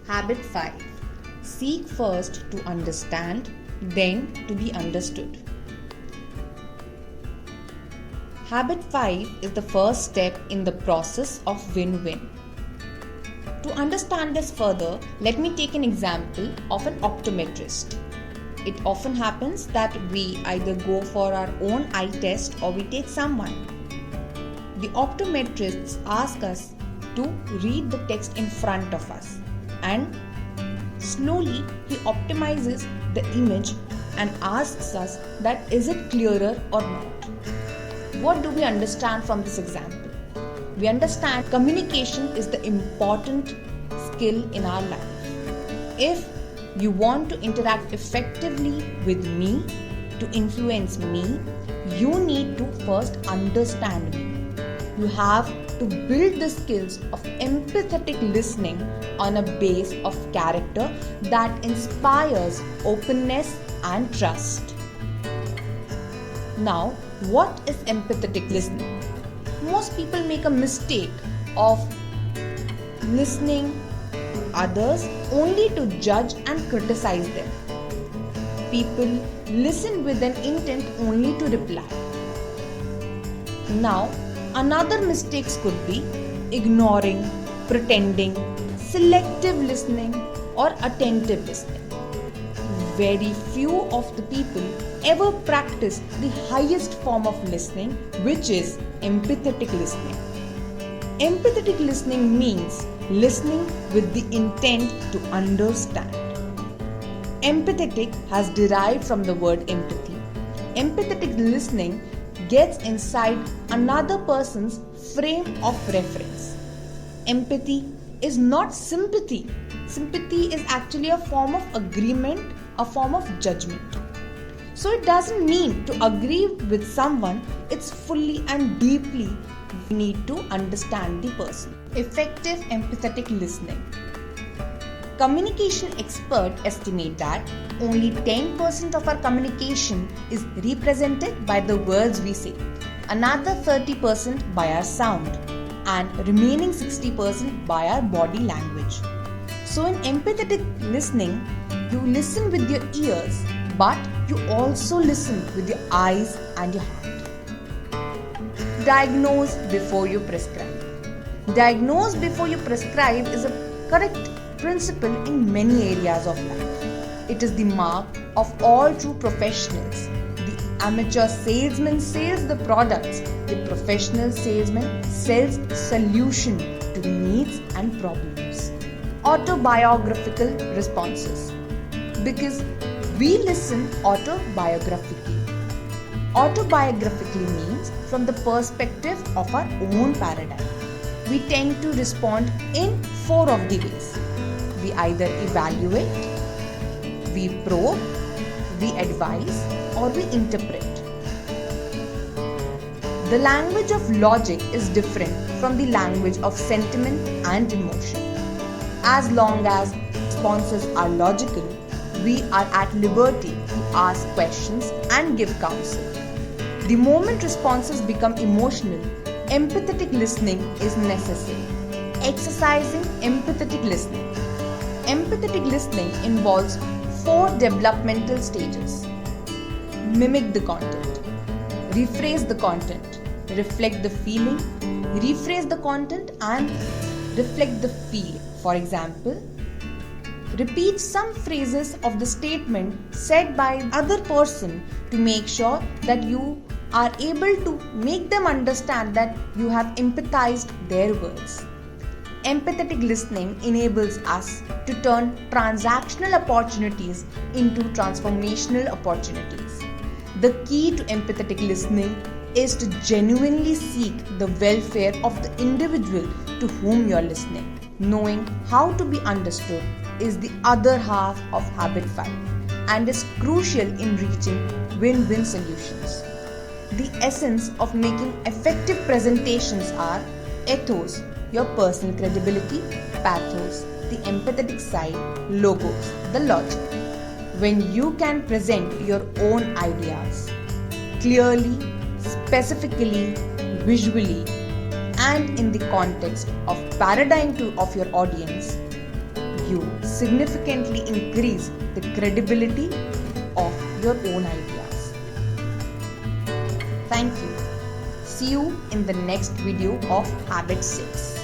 Habit 5. Seek first to understand, then to be understood. Habit 5 is the first step in the process of win-win. To understand this further, let me take an example of an optometrist. It often happens that we either go for our own eye test or we take someone. The optometrists ask us to read the text in front of us, and slowly he optimizes the image and asks us that is it clearer or not. What do we understand from this example? We understand communication is the important skill in our life. If you want to interact effectively with me, to influence me, you need to first understand me. You have to build the skills of empathetic listening on a base of character that inspires openness and trust. Now, what is empathetic listening? Most people make a mistake of listening to others only to judge and criticize them. People listen with an intent only to reply. Now, another mistakes could be ignoring, pretending, selective listening, or attentive listening. Very few of the people ever practice the highest form of listening, which is empathetic listening. Empathetic listening means listening with the intent to understand. Empathetic has derived from the word empathy. Empathetic listening gets inside another person's frame of reference. Empathy is not sympathy. Sympathy is actually a form of agreement, a form of judgment. So it doesn't mean to agree with someone, it's fully and deeply we need to understand the person. Effective empathetic listening. Communication experts estimate that only 10% of our communication is represented by the words we say, another 30% by our sound, and remaining 60% by our body language. So in empathetic listening, you listen with your ears, but you also listen with your eyes and your heart. Diagnose before you prescribe. Diagnose before you prescribe is a correct principle in many areas of life. It is the mark of all true professionals. The amateur salesman sells the products. The professional salesman sells solution to needs and problems. Autobiographical responses. Because we listen autobiographically. Autobiographically means from the perspective of our own paradigm. We tend to respond in 4 of the ways. We either evaluate, we probe, we advise, or we interpret. The language of logic is different from the language of sentiment and emotion. As long as responses are logical, we are at liberty to ask questions and give counsel. The moment responses become emotional, empathetic listening is necessary. Exercising empathetic listening. Empathetic listening involves 4 developmental stages. Mimic the content. Rephrase the content. Reflect the feeling. Rephrase the content and reflect the feeling. For example, repeat some phrases of the statement said by other person to make sure that you are able to make them understand that you have empathized their words. Empathetic listening enables us to turn transactional opportunities into transformational opportunities. The key to empathetic listening is to genuinely seek the welfare of the individual to whom you are listening. Knowing how to be understood is the other half of Habit 5 and is crucial in reaching win-win solutions. The essence of making effective presentations are ethos, your personal credibility, pathos, the empathetic side, logos, the logic. When you can present your own ideas clearly, specifically, visually, and in the context of paradigm of your audience, you significantly increase the credibility of your own ideas. Thank you. See you in the next video of Habit 6.